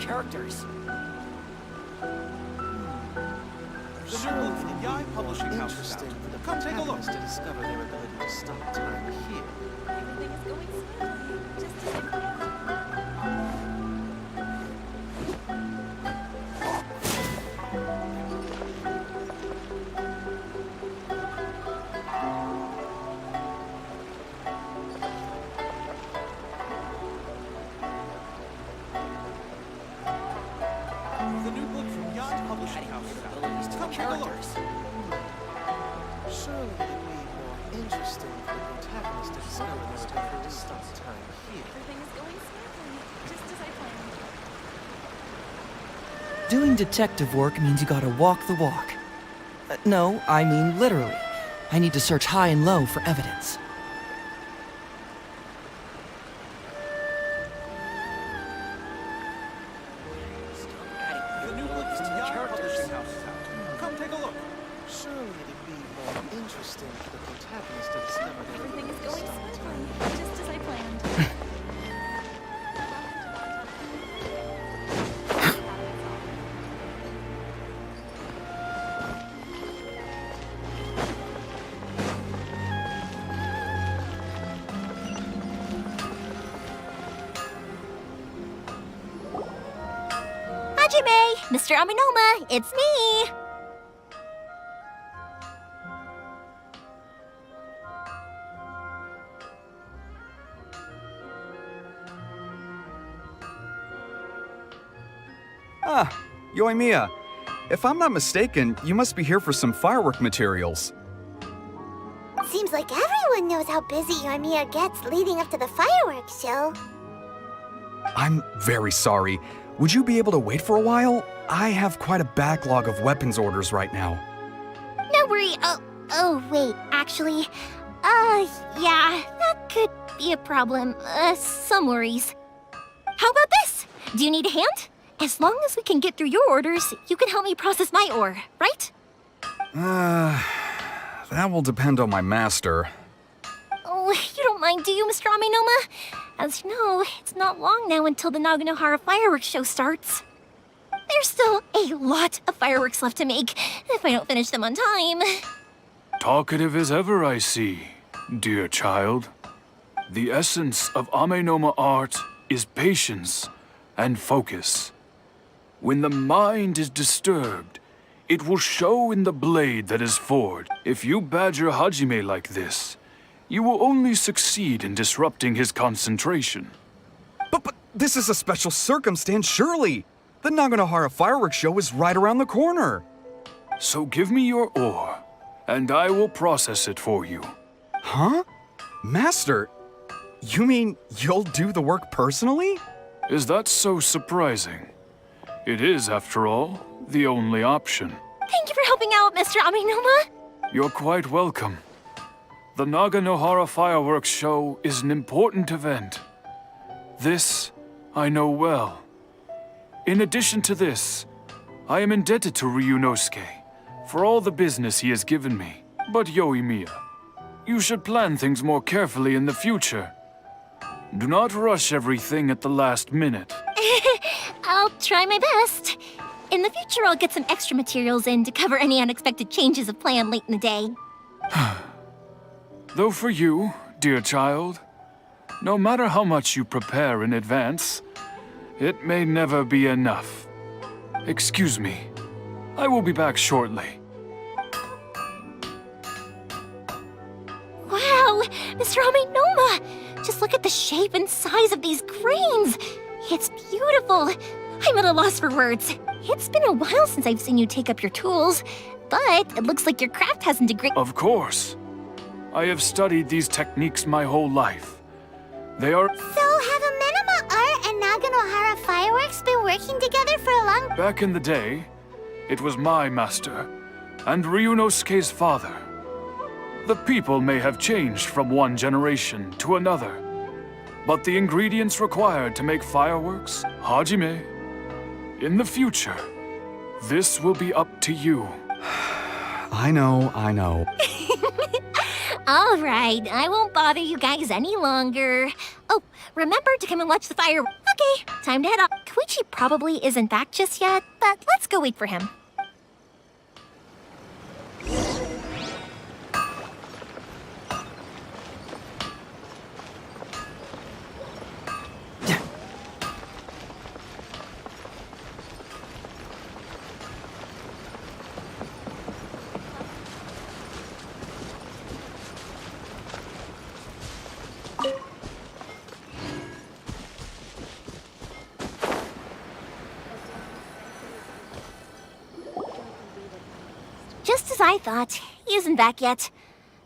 characters. The new book from Niteyes Publishing House is out. Interesting for the Come take a look. protagonists to discover their ability to stop time here. Everything is going smoothly, just as I planned. The new book from Niteyes Publishing House is out. Abilities to the Come take a look. characters. Surely it'd be more interesting for the protagonist to discover their ability to stop time here. Everything is going smoothly, just as I planned. Doing detective work means you gotta walk the walk. No, I mean literally. I need to search high and low for evidence. The new book from Niteyes Publishing House is out. Come take a look. Surely it'd be more interesting for the protagonist to discover their Everything ability is to going stop smoothly, time. just as I planned. Hajime! Mr. Aminoma, it's me! Ah, Yoimiya. If I'm not mistaken, you must be here for some firework materials. Seems like everyone knows how busy Yoimiya gets leading up to the fireworks show. I'm very sorry. Would you be able to wait for a while? I have quite a backlog of weapons orders right now. No worry. Oh, wait. Actually, yeah, that could be a problem. Some worries. How about this? Do you need a hand? As long as we can get through your orders, you can help me process my ore, right? That will depend on my master. Oh, you don't mind, do you, Mr. Aminoma? As you know, it's not long now until the Naganohara fireworks show starts. There's still a lot of fireworks left to make if I don't finish them on time. Talkative as ever, I see, dear child. The essence of Amenoma art is patience and focus. When the mind is disturbed, it will show in the blade that is forged. If you badger Hajime like this, you will only succeed in disrupting his concentration. But this is a special circumstance, surely. The Naganohara fireworks show is right around the corner. So give me your ore, and I will process it for you. Huh? Master, you mean you'll do the work personally? Is that so surprising? It is, after all, the only option. Thank you for helping out, Mr. Aminoma. You're quite welcome. The Naganohara fireworks show is an important event. This I know well. In addition to this, I am indebted to Ryunosuke for all the business he has given me. But Yoimiya, you should plan things more carefully in the future. Do not rush everything at the last minute. I'll try my best. In the future, I'll get some extra materials in to cover any unexpected changes of plan late in the day. Though for you, dear child, no matter how much you prepare in advance, it may never be enough. Excuse me. I will be back shortly. Wow, Mr. Aminoma! Just look at the shape and size of these grains. It's beautiful. I'm at a loss for words. It's been a while since I've seen you take up your tools, but it looks like your craft hasn't degraded. Of course. I have studied these techniques my whole life. They are... So have Amenoma Art and Naganohara Fireworks been working together for a long... Back in the day, it was my master and Ryunosuke's father. The people may have changed from one generation to another, but the ingredients required to make fireworks, Hajime, in the future, this will be up to you. I know. All right, I won't bother you guys any longer. Oh, remember to come and watch the fireworks. Okay, time to head off. Koichi probably isn't back just yet, but let's go wait for him. Just as I thought, he isn't back yet.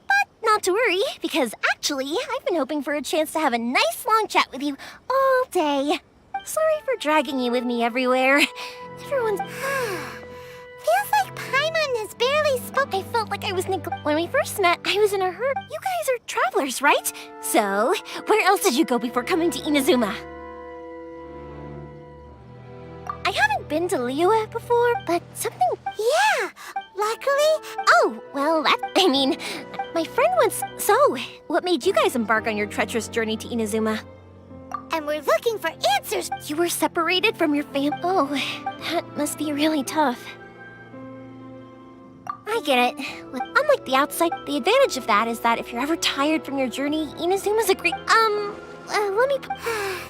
But not to worry, because actually, I've been hoping for a chance to have a nice long chat with you all day. Sorry for dragging you with me everywhere. Everyone's... Feels like Paimon has barely spoke. I felt like I was When we first met, I was in a hurry. You guys are travelers, right? So, where else did you go before coming to Inazuma? I haven't been to Liyue before, but something... Yeah, luckily... Oh, well, my friend once... So, what made you guys embark on your treacherous journey to Inazuma? And we're looking for answers. You were separated from your family. Oh, that must be really tough. I get it. Unlike the outside, the advantage of that is that if you're ever tired from your journey, Inazuma's a great... let me...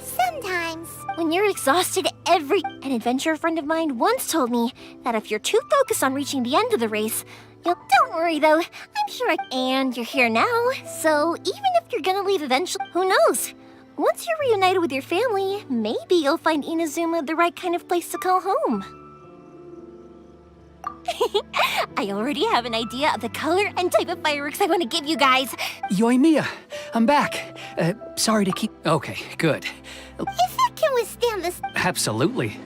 Sometimes. When you're exhausted, An adventurer friend of mine once told me that if you're too focused on reaching the end of the race, Don't worry, though. I'm sure And you're here now, so even if you're gonna leave eventually, who knows? Once you're reunited with your family, maybe you'll find Inazuma the right kind of place to call home. I already have an idea of the color and type of fireworks I want to give you guys. Yoimiya, I'm back. Sorry to keep... Okay, good. If it can withstand this... Absolutely.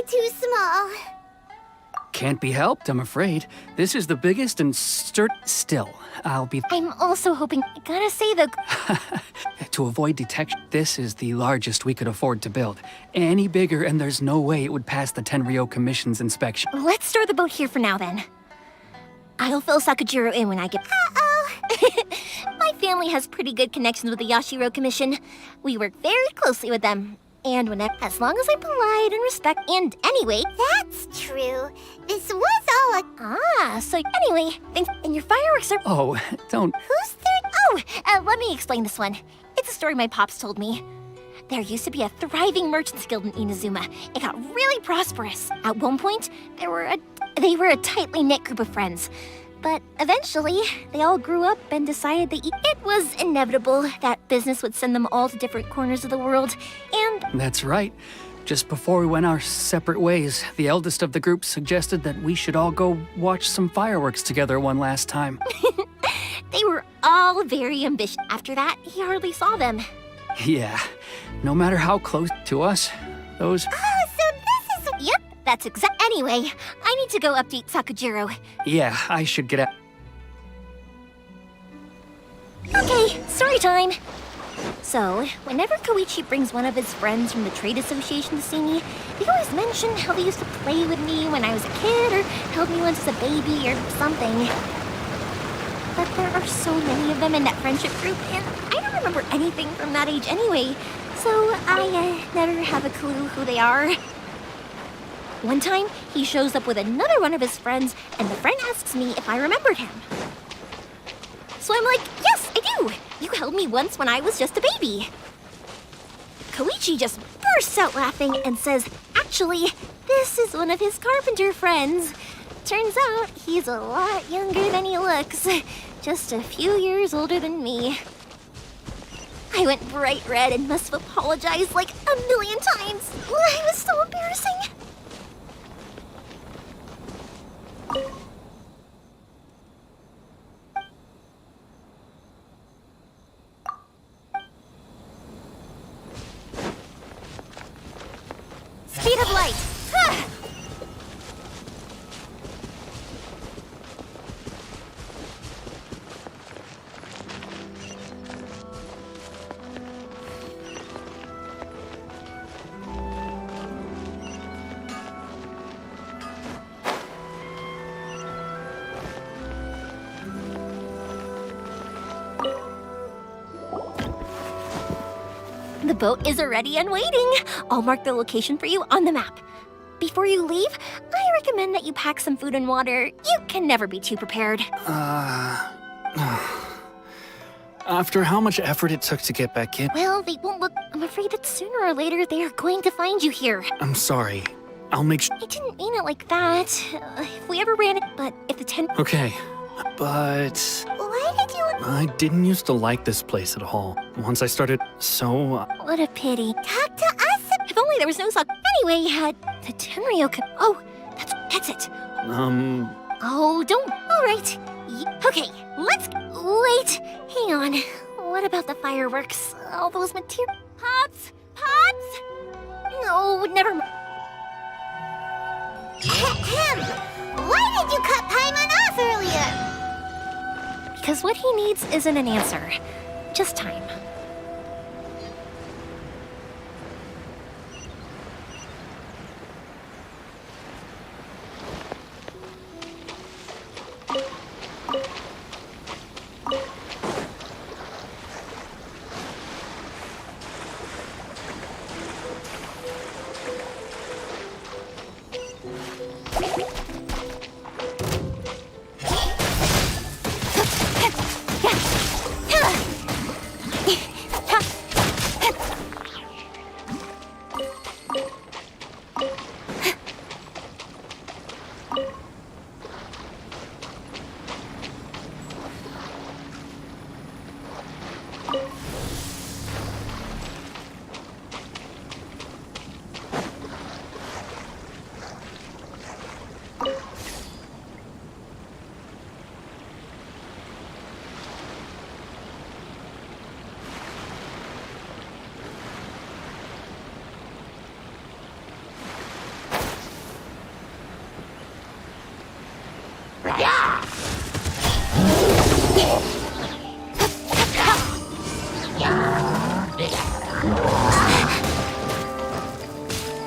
Too small. Can't be helped, I'm afraid. This is the biggest and still. I'm also hoping, I gotta say though... To avoid detection, this is the largest we could afford to build. Any bigger and there's no way it would pass the Tenryou Commission's inspection. Let's store the boat here for now then. I'll fill Sakujiro in when I get... Uh-oh! My family has pretty good connections with the Yashiro Commission. We work very closely with them. And as long as I'm polite and respect, and anyway... That's true. This was all a... so anyway, and your fireworks are... Oh, don't... Who's third? Oh, let me explain this one. It's a story my pops told me. There used to be a thriving merchants guild in Inazuma. It got really prosperous. At one point, they were a tightly knit group of friends. But eventually, they all grew up and decided that it was inevitable that business would send them all to different corners of the world, and... That's right. Just before we went our separate ways, the eldest of the group suggested that we should all go watch some fireworks together one last time. They were all very ambitious. After that, he hardly saw them. Yeah, no matter how close to us, those... Oh, so this is... Yep, that's exact... Anyway, I need to go update Sakujiro. Yeah, I should get out. Okay, story time. So, whenever Koichi brings one of his friends from the trade association to see me, they always mention how they used to play with me when I was a kid or held me once as a baby or something. But there are so many of them in that friendship group, and I don't remember anything from that age anyway, so I never have a clue who they are. One time, he shows up with another one of his friends, and the friend asks me if I remembered him. So I'm like, yes, I do! You held me once when I was just a baby. Koichi just bursts out laughing and says, actually, this is one of his carpenter friends. Turns out he's a lot younger than he looks. Just a few years older than me. I went bright red and must have apologized like a million times. It was so embarrassing. Speed of light! The boat is ready and waiting. I'll mark the location for you on the map. Before you leave, I recommend that you pack some food and water. You can never be too prepared. After how much effort it took to get back in, Well, they won't look. I'm afraid that sooner or later they are going to find you here. I'm sorry. I'll make sure. I didn't mean it like that. If we ever ran it, but if the 10. Okay, but Why did you? I didn't used to like this place at all. Once I started, What a pity. Talk to us. If only there was no suck. Anyway, the Tenryo could. Oh, that's it. Oh, don't. All right. Okay, let's. Wait. Hang on. What about the fireworks? All those material. Pots? Pots? No, never mind. Why did you cut Paimon off earlier? Because what he needs isn't an answer, just time.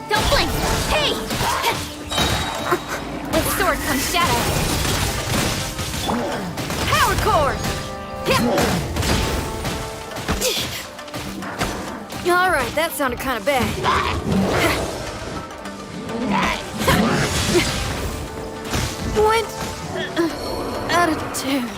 Don't blink! Hey! With sword comes shadow. Power cord! Alright, that sounded kind of bad. Went out of tune.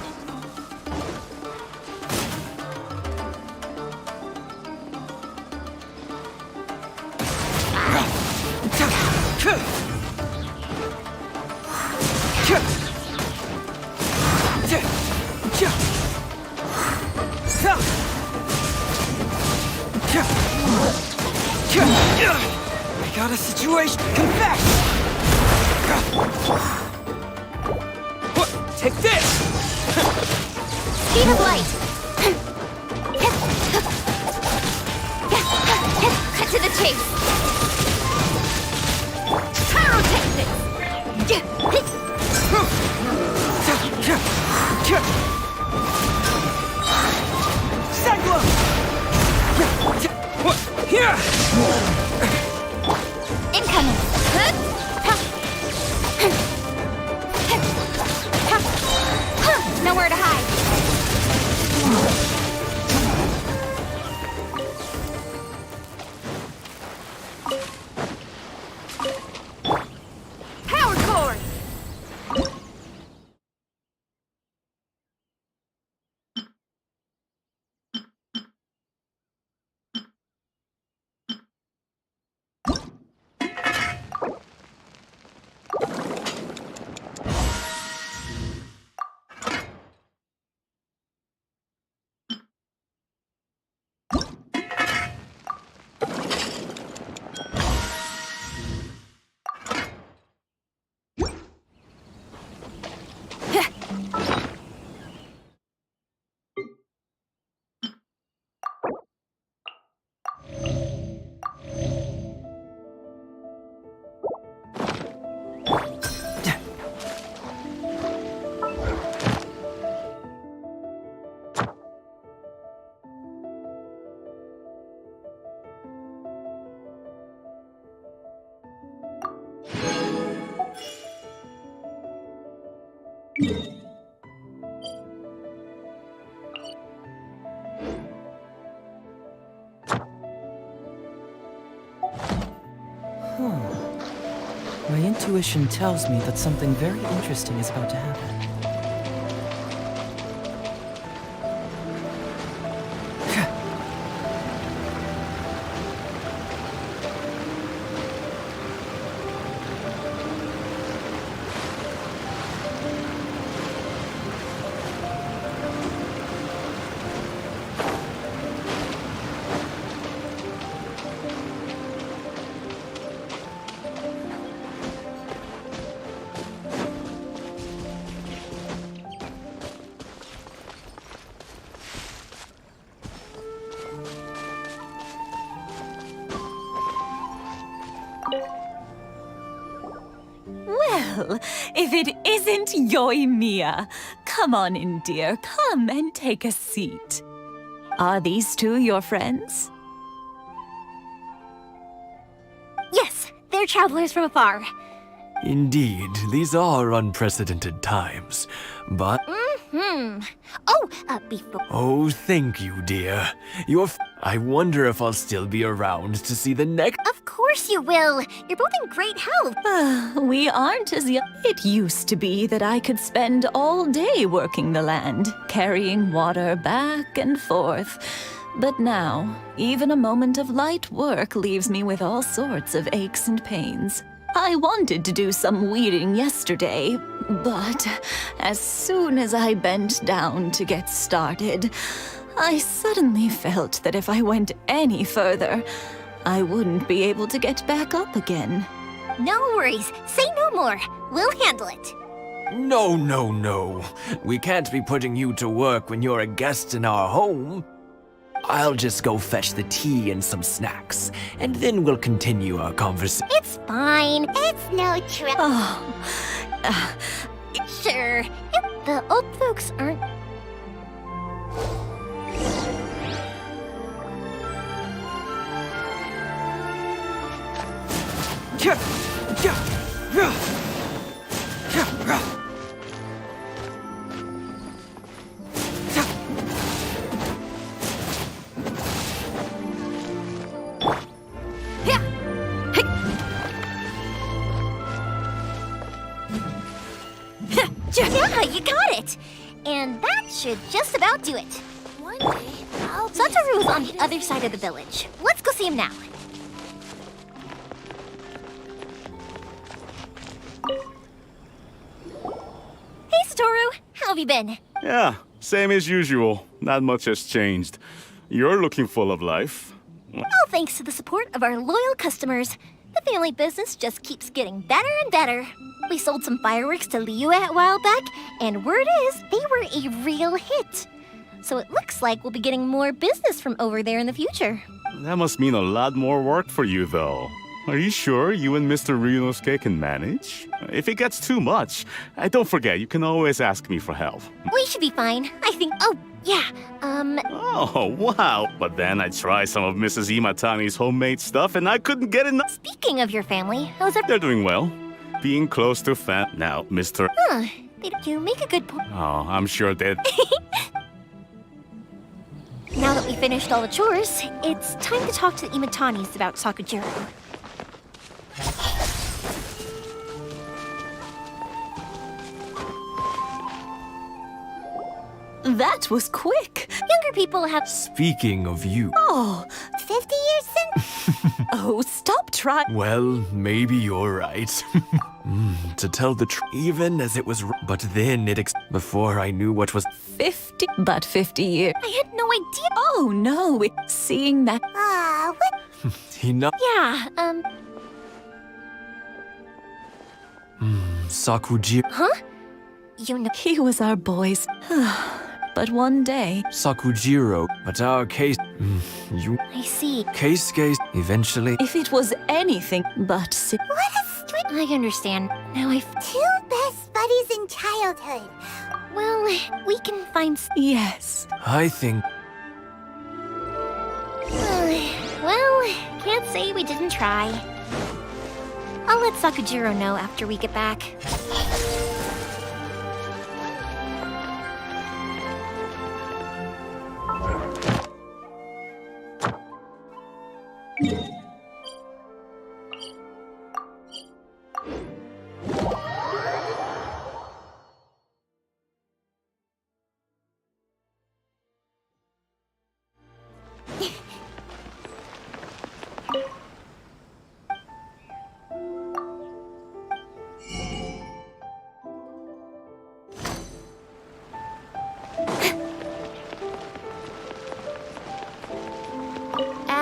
I got a situation. Confess! Take this! Speed of light! Cut to the chase! Pyrotechnics! Cyclone! Here! Incoming! Nowhere to hide! Power cord! My intuition tells me that something very interesting is about to happen. Well, if it isn't Yoimiya. Come on in, dear. Come and take a seat. Are these two your friends? Yes, they're travelers from afar. Indeed, these are unprecedented times, but... Before. Oh, thank you, dear. I wonder if I'll still be around to see the next... Of course you will. You're both in great health. We aren't as young. It used to be that I could spend all day working the land, carrying water back and forth. But now, even a moment of light work leaves me with all sorts of aches and pains. I wanted to do some weeding yesterday, but as soon as I bent down to get started, I suddenly felt that if I went any further, I wouldn't be able to get back up again. No worries. Say no more. We'll handle it. No, no, no. We can't be putting you to work when you're a guest in our home. I'll just go fetch the tea and some snacks, and then we'll continue our conversation. It's fine. It's no trouble. Sure. If the old folks aren't... Yeah, you got it! And that should just about do it. One day, I'll be... Satoru's on the other side of the village. Let's go see him now. Hey, Satoru! How have you been? Yeah, same as usual. Not much has changed. You're looking full of life. All thanks to the support of our loyal customers. The family business just keeps getting better and better. We sold some fireworks to Liyue a while back, and word is they were a real hit. So it looks like we'll be getting more business from over there in the future. That must mean a lot more work for you, though. Are you sure you and Mr. Ryunosuke can manage? If it gets too much, don't forget, you can always ask me for help. We should be fine. I think... Oh, yeah. Oh, wow. But then I tried some of Mrs. Imatani's homemade stuff, and I couldn't get enough. Speaking of your family, how's it... They're doing well. Being close to now, Mr. They do make a good point. Oh, I'm sure they'd... Now that we finished all the chores, it's time to talk to the Imatanis about Sakujiro. That was quick. Younger people have... Speaking of you... Oh, 50 years since... oh, stop trying. Well, maybe you're right. To tell the truth, even as it was... But then before I knew what was... 50, but 50 years. I had no idea... Oh, no. Seeing that... what? Enough. Yeah, Sakujiro... Huh? You know... He was our boys. But one day... Sakujiro. But our case... you... I see. Keisuke... Eventually... If it was anything but... What a I understand. Now I've... Two best buddies in childhood. Well, we can find... Yes. I think... Well, can't say we didn't try. I'll let Sakujiro know after we get back.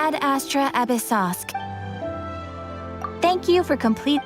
Ad Astra Abyssosk. Thank you for complete.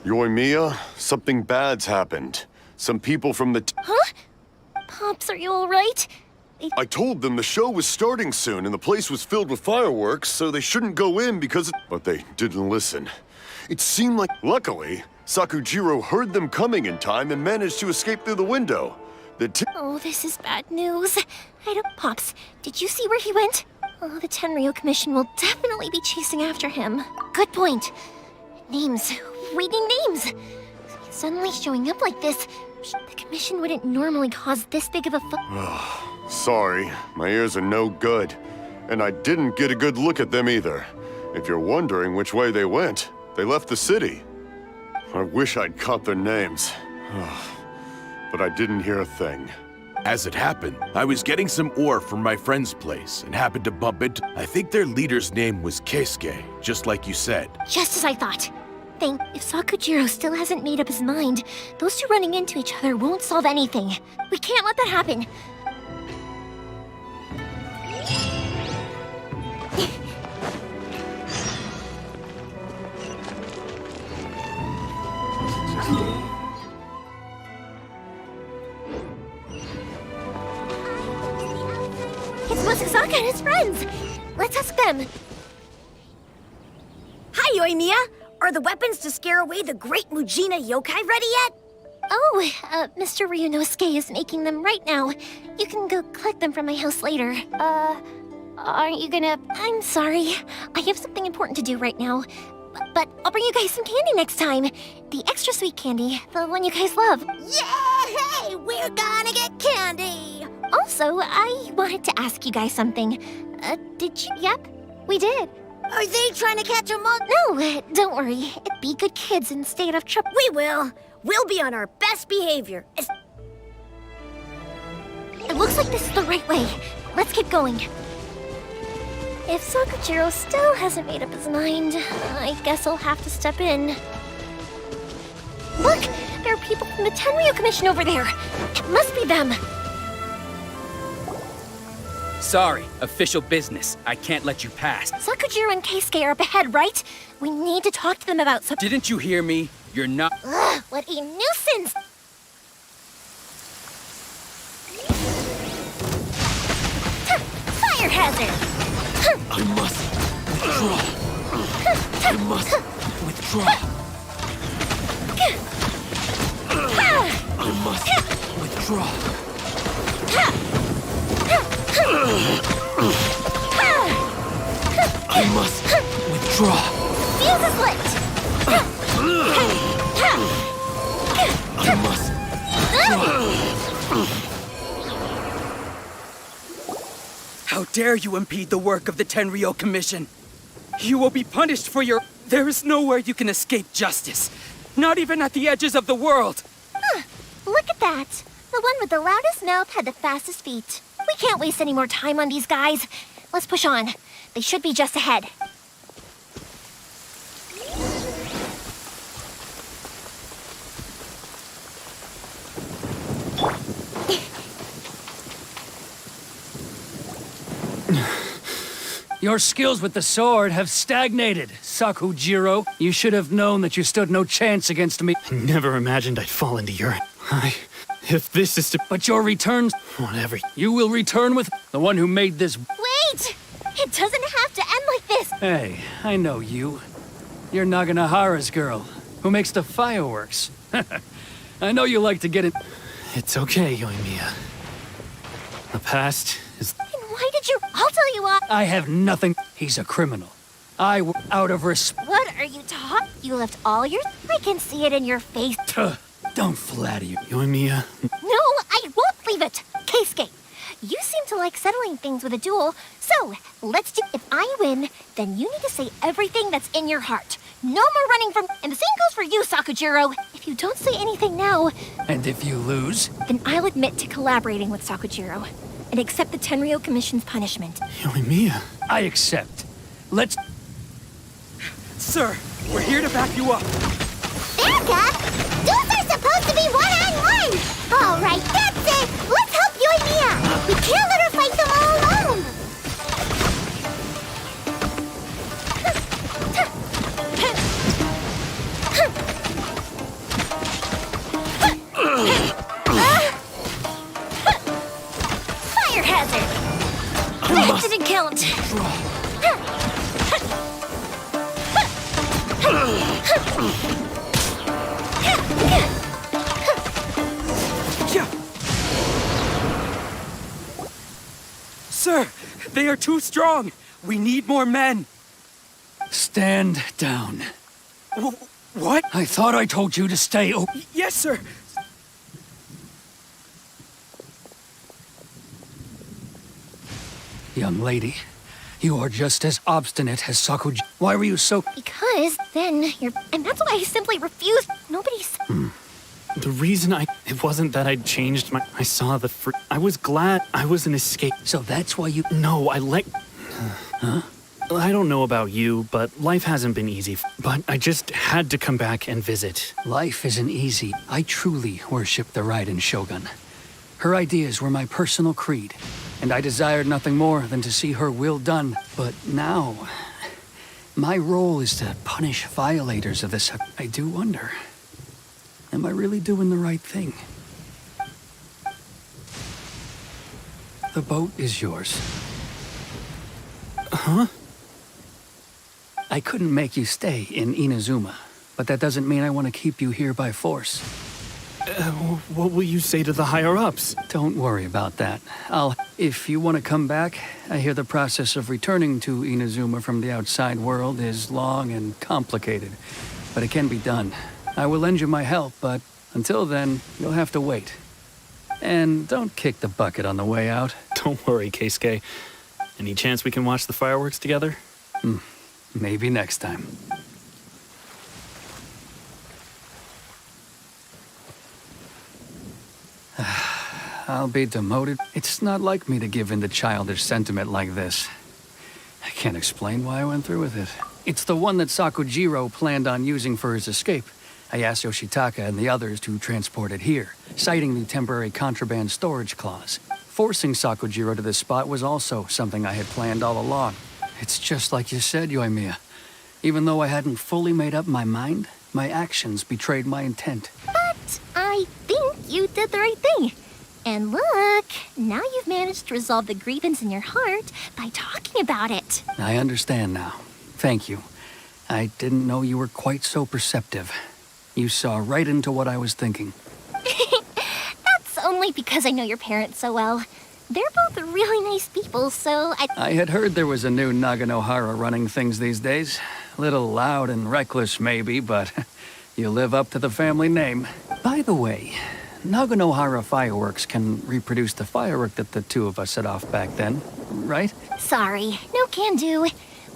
Yoimiya, something bad's happened. Some people from the Huh? Pops, are you alright? I told them the show was starting soon and the place was filled with fireworks, so they shouldn't go in because But they didn't listen. It seemed like... Luckily, Sakujiro heard them coming in time and managed to escape through the window. Oh, this is bad news. Pops, did you see where he went? Oh, the Tenryo Commission will definitely be chasing after him. Good point. Names. Reading names. Suddenly showing up like this. The Commission wouldn't normally cause this big of a Sorry, my ears are no good. And I didn't get a good look at them either. If you're wondering which way they went, they left the city. I wish I'd caught their names. But I didn't hear a thing. As it happened, I was getting some ore from my friend's place and happened to bump into... I think their leader's name was Keisuke, just like you said. Just as I thought. If Sakujiro still hasn't made up his mind, those two running into each other won't solve anything. We can't let that happen. It's Masasaka and his friends! Let's ask them. Hi, Yoimiya! Are the weapons to scare away the great Mujina yokai ready yet? Oh, Mr. Ryunosuke is making them right now. You can go collect them from my house later. Aren't you gonna... I'm sorry. I have something important to do right now. But I'll bring you guys some candy next time. The extra sweet candy, the one you guys love. Yay! We're gonna get candy! Also, I wanted to ask you guys something. Did you... Yep, we did. Are they trying to catch a mug? No, don't worry. Be good kids and stay out of trouble. We will. We'll be on our best behavior. It looks like this is the right way. Let's keep going. If Sakujiro still hasn't made up his mind, I guess I'll have to step in. Look! There are people from the Tenryo Commission over there! It must be them! Sorry, official business. I can't let you pass. Sakujiro and Keisuke are up ahead, right? We need to talk to them about something. Didn't you hear me? You're not... Ugh, what a nuisance! Fire hazard! I must withdraw. I must withdraw. I must withdraw. I must withdraw. Fuse is lit! I must withdraw. How dare you impede the work of the Tenryo Commission? You will be punished for your... There is nowhere you can escape justice. Not even at the edges of the world. Look at that. The one with the loudest mouth had the fastest feet. We can't waste any more time on these guys. Let's push on. They should be just ahead. Your skills with the sword have stagnated, Sakujiro. You should have known that you stood no chance against me. I never imagined I'd fall into your... If this is to... But your return... Whatever. You will return with the one who made this... Wait! It doesn't have to end like this! Hey, I know you. You're Naganohara's girl, who makes the fireworks. I know you like to get it... It's okay, Yoimiya. The past is... Then why did you... I'll tell you what... I have nothing... He's a criminal. Out of respect... What are you talking? You left all your... I can see it in your face. Don't flatter you. Yoimiya... No, I won't leave it! Keisuke, you seem to like settling things with a duel, so let's do... If I win, then you need to say everything that's in your heart. No more running from... And the same goes for you, Sakujiro. If you don't say anything now... And if you lose? Then I'll admit to collaborating with Sakujiro and accept the Tenryou Commission's punishment. Yoimiya... I accept. Let's... Sir, we're here to back you up. Back up? Duels are supposed to be one-on-one! All right, that's it! Let's help Yoimiya! We can't let her fight them all alone! Fire hazard! That didn't count! Sir, they are too strong. We need more men. Stand down. What? I thought I told you to stay... Yes, sir. Young lady, you are just as obstinate as Sakuji. Why were you so... Because then you're... And that's why I simply refused. Nobody's... The reason it wasn't that I'd changed my... I saw the I was glad I was an escape. So that's why you... No, I let... Huh? I don't know about you, but life hasn't been easy. But I just had to come back and visit. Life isn't easy. I truly worship the Raiden Shogun. Her ideas were my personal creed, and I desired nothing more than to see her will done. But now, my role is to punish violators of this. I do wonder, am I really doing the right thing? The boat is yours. Huh? I couldn't make you stay in Inazuma, but that doesn't mean I want to keep you here by force. What will you say to the higher-ups? Don't worry about that. If you want to come back, I hear the process of returning to Inazuma from the outside world is long and complicated, but it can be done. I will lend you my help, but until then, you'll have to wait. And don't kick the bucket on the way out. Don't worry, Keisuke. Any chance we can watch the fireworks together? Maybe next time. I'll be demoted. It's not like me to give in to childish sentiment like this. I can't explain why I went through with it. It's the one that Sakujiro planned on using for his escape. I asked Yoshitaka and the others to transport it here, citing the temporary contraband storage clause. Forcing Sakujiro to this spot was also something I had planned all along. It's just like you said, Yoimiya. Even though I hadn't fully made up my mind, my actions betrayed my intent. But I think you did the right thing. And look, now you've managed to resolve the grievance in your heart by talking about it. I understand now. Thank you. I didn't know you were quite so perceptive. You saw right into what I was thinking. That's only because I know your parents so well. They're both really nice people, so I had heard there was a new Naganohara running things these days. Little loud and reckless, maybe, but you live up to the family name. By the way, Naganohara fireworks can reproduce the firework that the two of us set off back then, right? Sorry, no can do.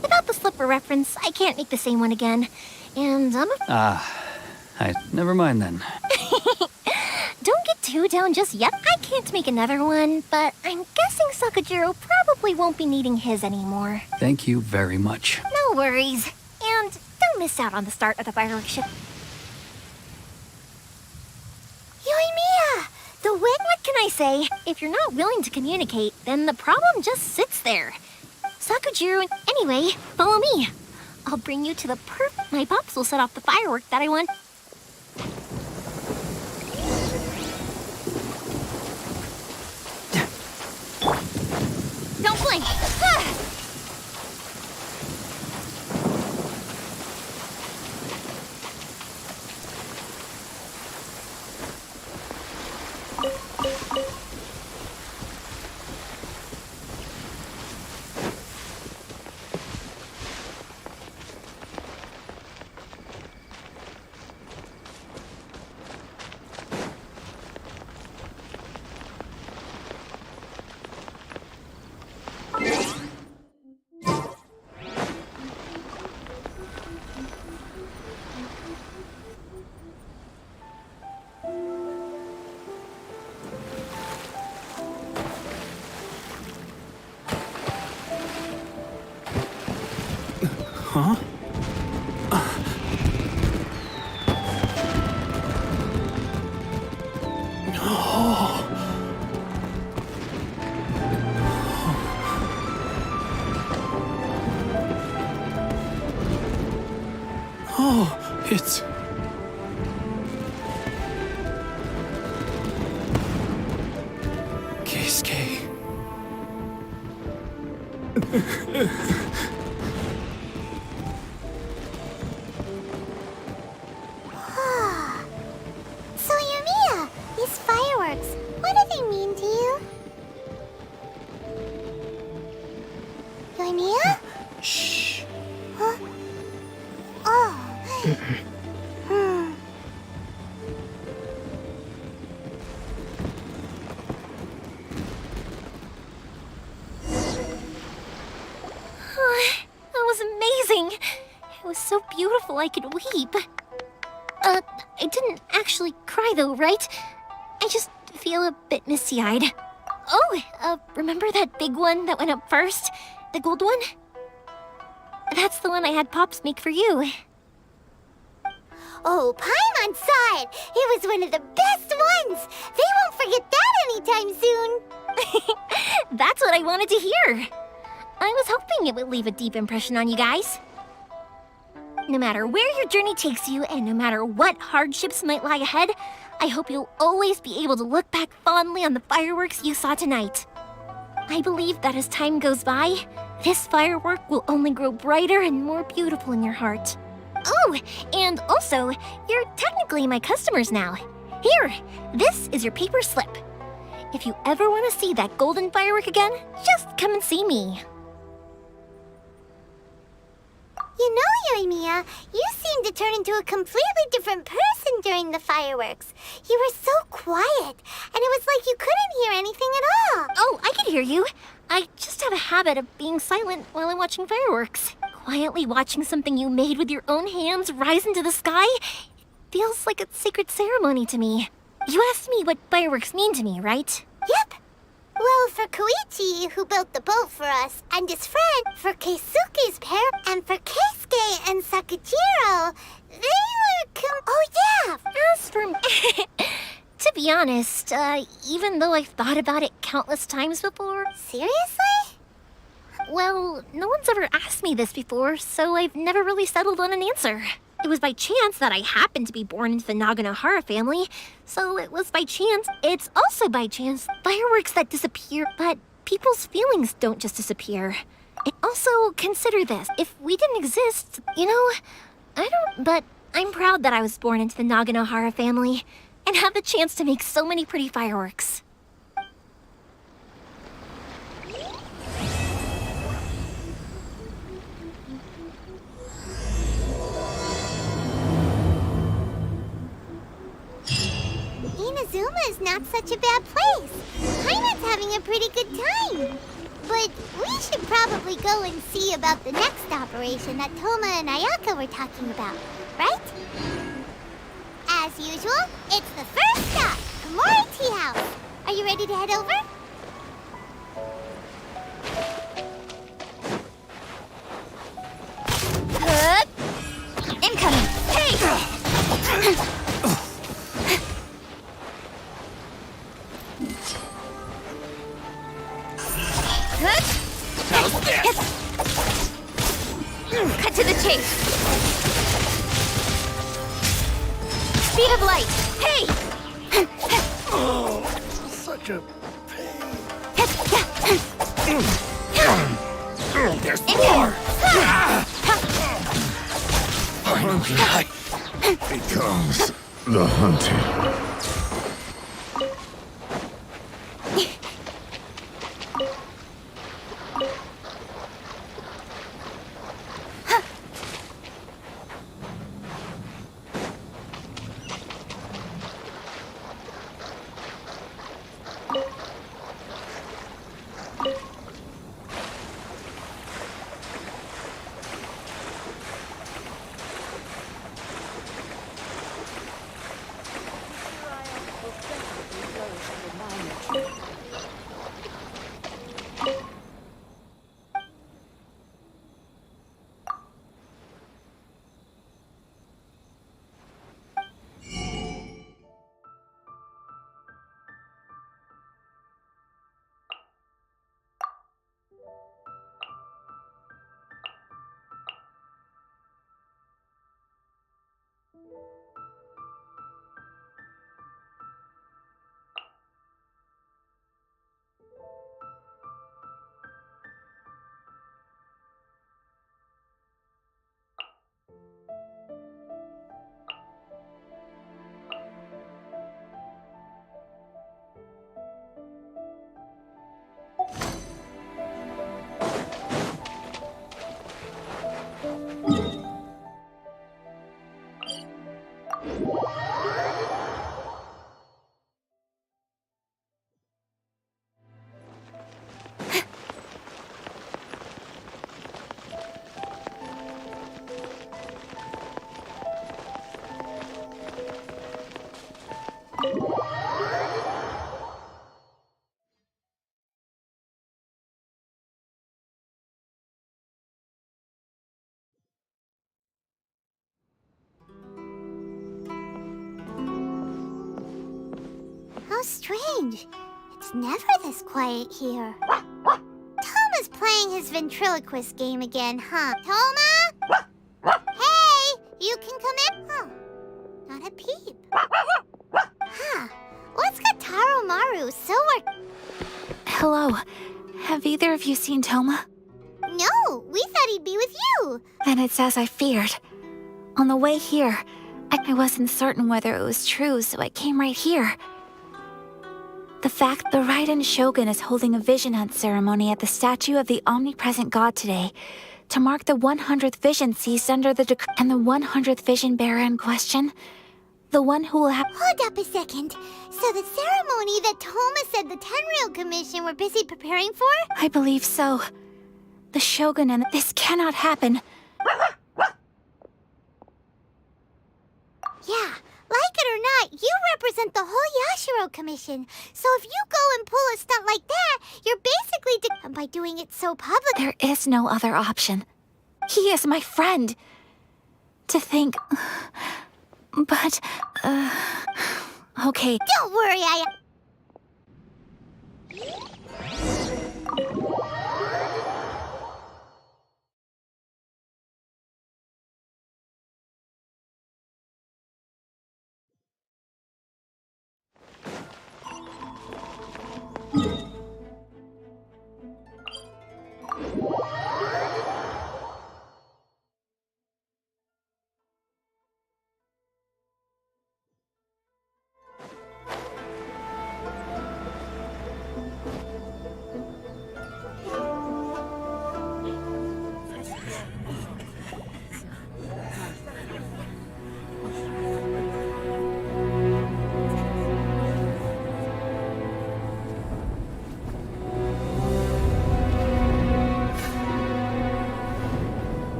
Without the slipper reference, I can't make the same one again. And never mind then. Don't get too down just yet. I can't make another one, but I'm guessing Sakujiro probably won't be needing his anymore. Thank you very much. No worries. And don't miss out on the start of the fireworks show. Yoimiya! The wind, what can I say? say. If you're not willing to communicate, then the problem just sits there. Sakujiro, anyway, follow me. I'll bring you to the my pops will set off the firework that I want. Don't blink! Huh? Oh, it's... Keisuke. So, Yumiya, these fireworks, what do they mean to you? Yumiya? Shh. Huh? Oh. That was amazing. It was so beautiful I could weep. I didn't actually cry though, right? I just feel a bit misty-eyed. Oh, remember that big one that went up first? The gold one? That's the one I had Pops make for you. Oh, Paimon saw it! It was one of the best ones! They won't forget that anytime soon! That's what I wanted to hear. I was hoping it would leave a deep impression on you guys. No matter where your journey takes you, and no matter what hardships might lie ahead, I hope you'll always be able to look back fondly on the fireworks you saw tonight. I believe that as time goes by, this firework will only grow brighter and more beautiful in your heart. Oh, and also, you're technically my customers now. Here, this is your paper slip. If you ever want to see that golden firework again, just come and see me. You know, Yumiya, you seemed to turn into a completely different person during the fireworks. You were so quiet, and it was like you couldn't hear anything at all. Oh, I can hear you. I just have a habit of being silent while I'm watching fireworks. Quietly watching something you made with your own hands rise into the sky, it feels like a sacred ceremony to me. You asked me what fireworks mean to me, right? Yep. Well, for Koichi, who built the boat for us, and his friend, for Keisuke's parent, and for Keisuke and Sakujiro, they were oh yeah! As for to be honest, even though I've thought about it countless times before... Seriously? Well, no one's ever asked me this before, so I've never really settled on an answer. It was by chance that I happened to be born into the Naganohara family, so it was by chance. It's also by chance fireworks that disappear, but people's feelings don't just disappear. And also, consider this. If we didn't exist, you know, but I'm proud that I was born into the Naganohara family and have the chance to make so many pretty fireworks. Inazuma is not such a bad place. Paimon's having a pretty good time. But we should probably go and see about the next operation that Toma and Ayaka were talking about, right? As usual, it's the first stop, Komori Tea House. Are you ready to head over? Incoming! Hey! Cut to the chase. Speed of light. Hey! Oh, such a pain. There's more! Finally, becomes the hunted. How strange. It's never this quiet here. Toma's playing his ventriloquist game again, huh? Toma? Hey, you can come in. Huh. Not a peep. Huh. What's got Taro Maru so Hello. Have either of you seen Toma? No, we thought he'd be with you. Then it's as I feared. On the way here, I wasn't certain whether it was true, so I came right here. The fact the Raiden Shogun is holding a vision hunt ceremony at the statue of the omnipresent god today to mark the 100th vision seized under the decree. And the 100th vision bearer in question, the one who will have— Hold up a second. So the ceremony that Toma said the Tenryou Commission were busy preparing for? I believe so. The Shogun and— This cannot happen. Yeah, like it or not, you represent the whole Yashiro Commission. So if you go and pull a stunt like that, you're basically by doing it so public. There is no other option. He is my friend. To think— But, okay. Don't worry,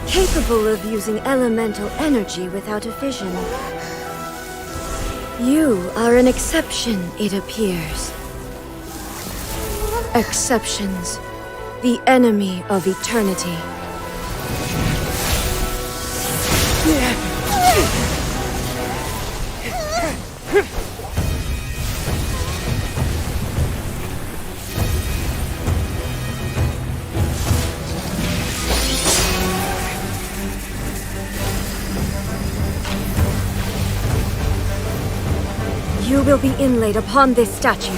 Capable of using elemental energy without a vision. You are an exception, it appears. Exceptions. The enemy of eternity. You will be inlaid upon this statue.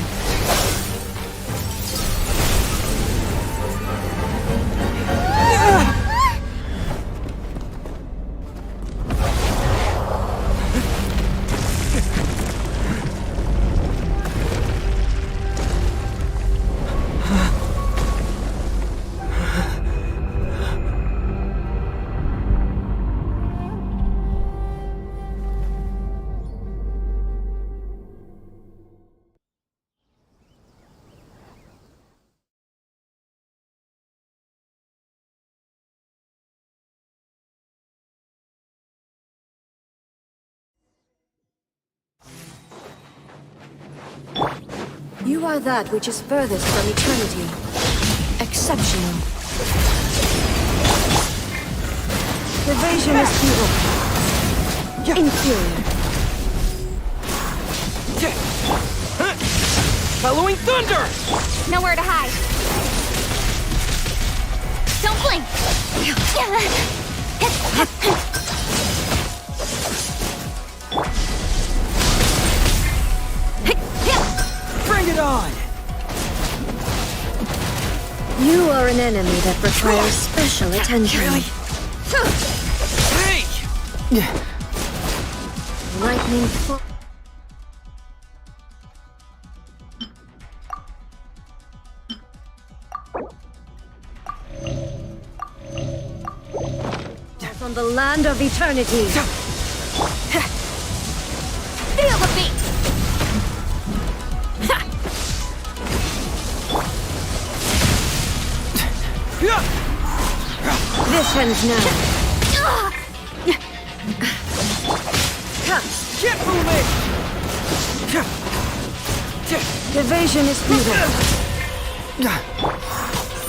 You are that which is furthest from eternity. Exceptional. Evasion is futile. Inferior. Following thunder! Nowhere to hide. Don't blink. Bring it on! You are an enemy that requires special attention. Really? Hey! Lightning on the land of eternity. Feel the beat. This ends now. Get moving! Evasion is futile.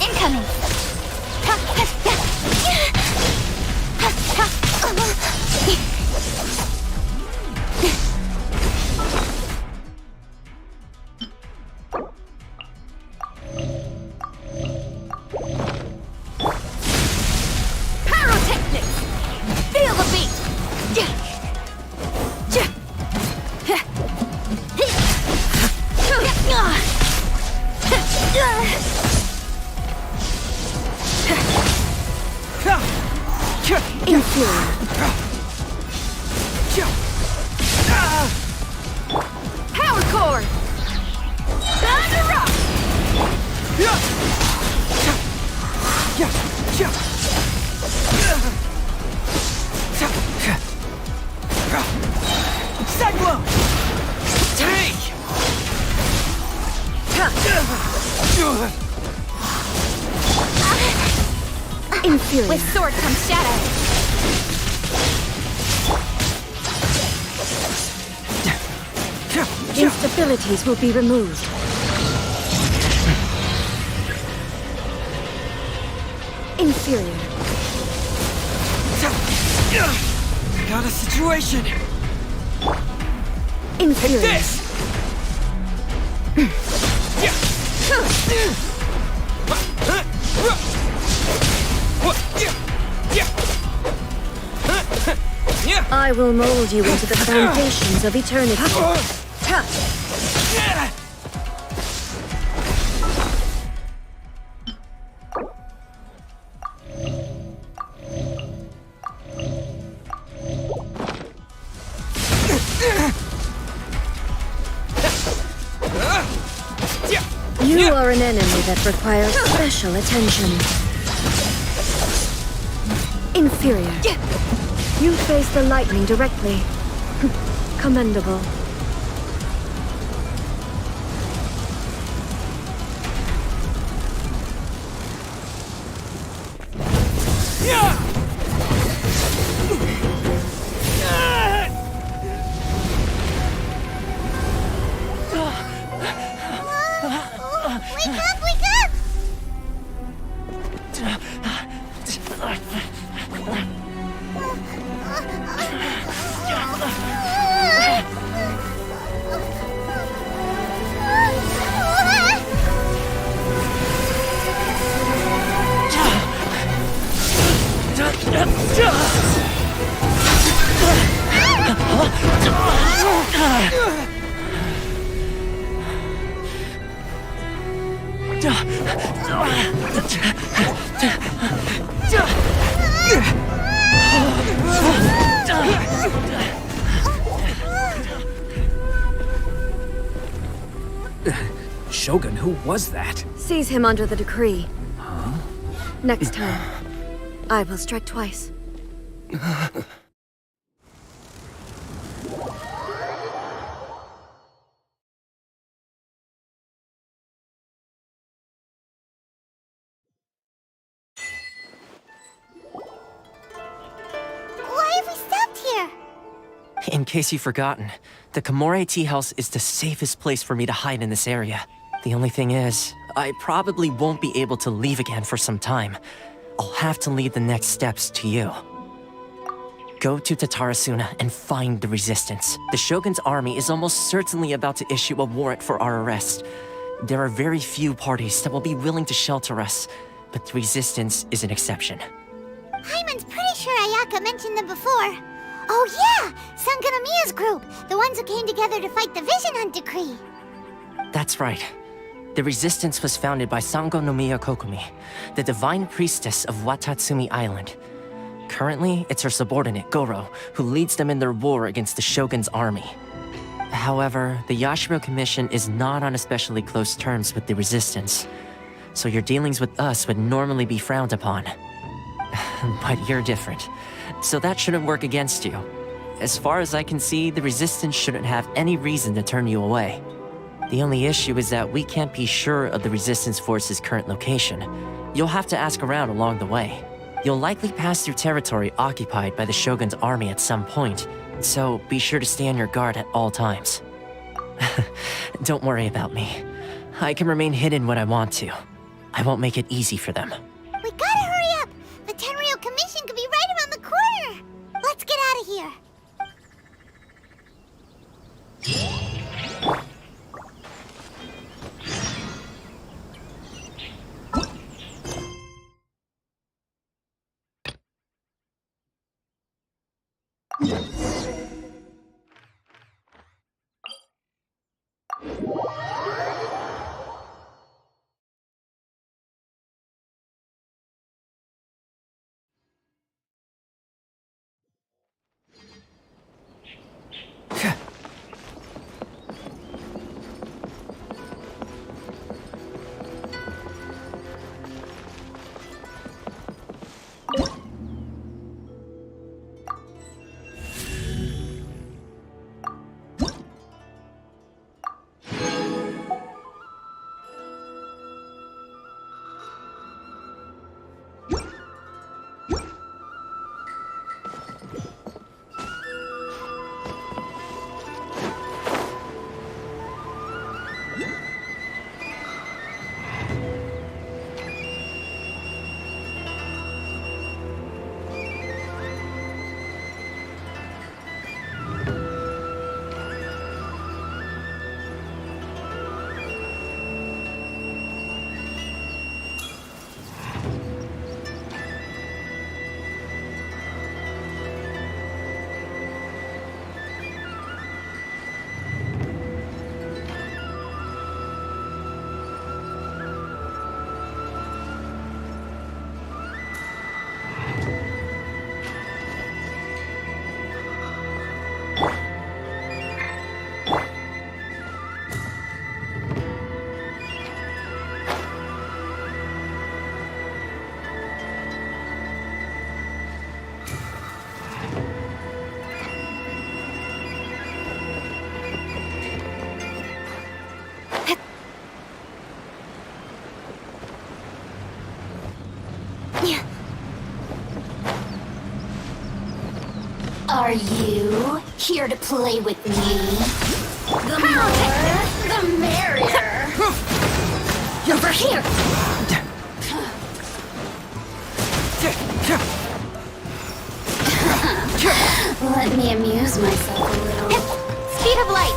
Incoming. Pyrotechnics! Feel the beat! Inferior. Power core! Thunder up! Cyclone! Take! Inferior. With sword comes shadow. Instabilities will be removed. Inferior. Got a situation! Inferior. Take this! I will mold you into the foundations of eternity. You are an enemy that requires special attention. Inferior. You face the lightning directly. Commendable. Shogun, who was that? Seize him under the decree. Next time, I will strike twice. Why have we stopped here? In case you've forgotten, the Komore tea house is the safest place for me to hide in this area. The only thing is, I probably won't be able to leave again for some time. I'll have to leave the next steps to you. Go to Tatarasuna and find the resistance. The Shogun's army is almost certainly about to issue a warrant for our arrest. There are very few parties that will be willing to shelter us, but the resistance is an exception. Hyman's pretty sure Ayaka mentioned them before. Oh yeah! Sangonomiya's group! The ones who came together to fight the Vision Hunt Decree! That's right. The resistance was founded by Sangonomiya Kokumi, the divine priestess of Watatsumi Island. Currently, it's her subordinate, Goro, who leads them in their war against the Shogun's army. However, the Yashiro Commission is not on especially close terms with the resistance, so your dealings with us would normally be frowned upon. But you're different, so that shouldn't work against you. As far as I can see, the resistance shouldn't have any reason to turn you away. The only issue is that we can't be sure of the resistance force's current location. You'll have to ask around along the way. You'll likely pass through territory occupied by the Shogun's army at some point, so be sure to stay on your guard at all times. Don't worry about me. I can remain hidden when I want to. I won't make it easy for them. We gotta hurry up! The Tenryou Commission could be right around the corner! Let's get out of here! Are you here to play with me? The more, the merrier. Over here. Let me amuse myself a little. Speed of light.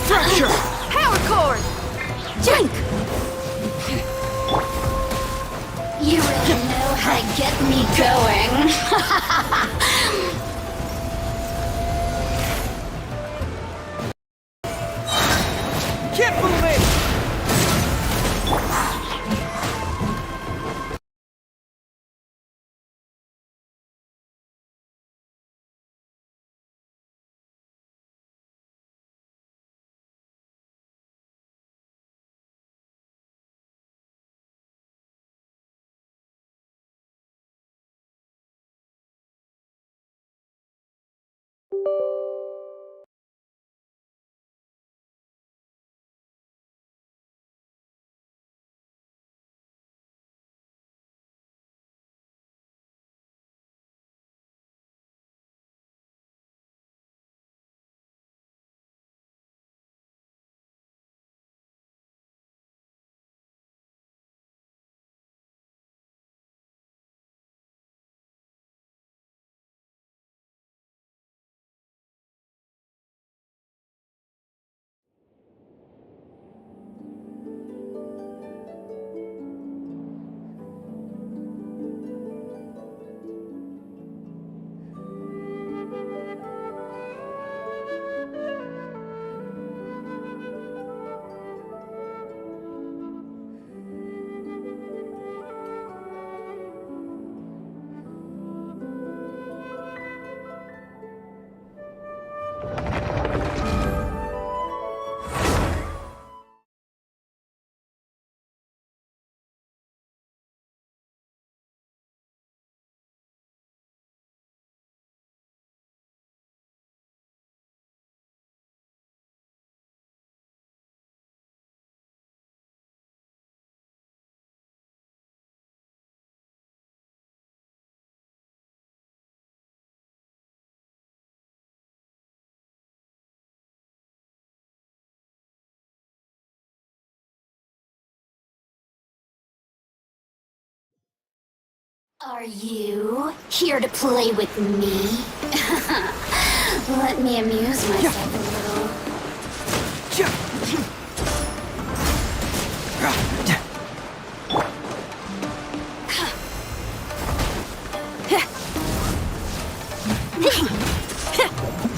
Fracture! Power cord! Junk! You really know how to get me going. Are you here to play with me? Let me amuse myself a little.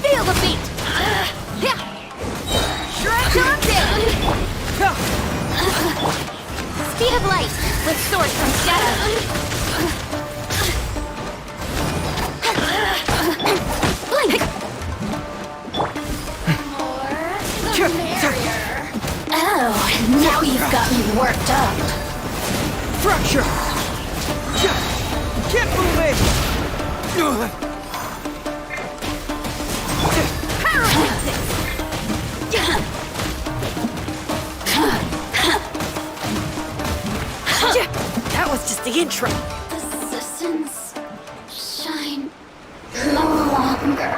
Feel the beat! Shred on down! Speed of light with sword from shadow. Oh, now you've got me worked up. Fracture! Get moving! That was just the intro. The systems shine no longer.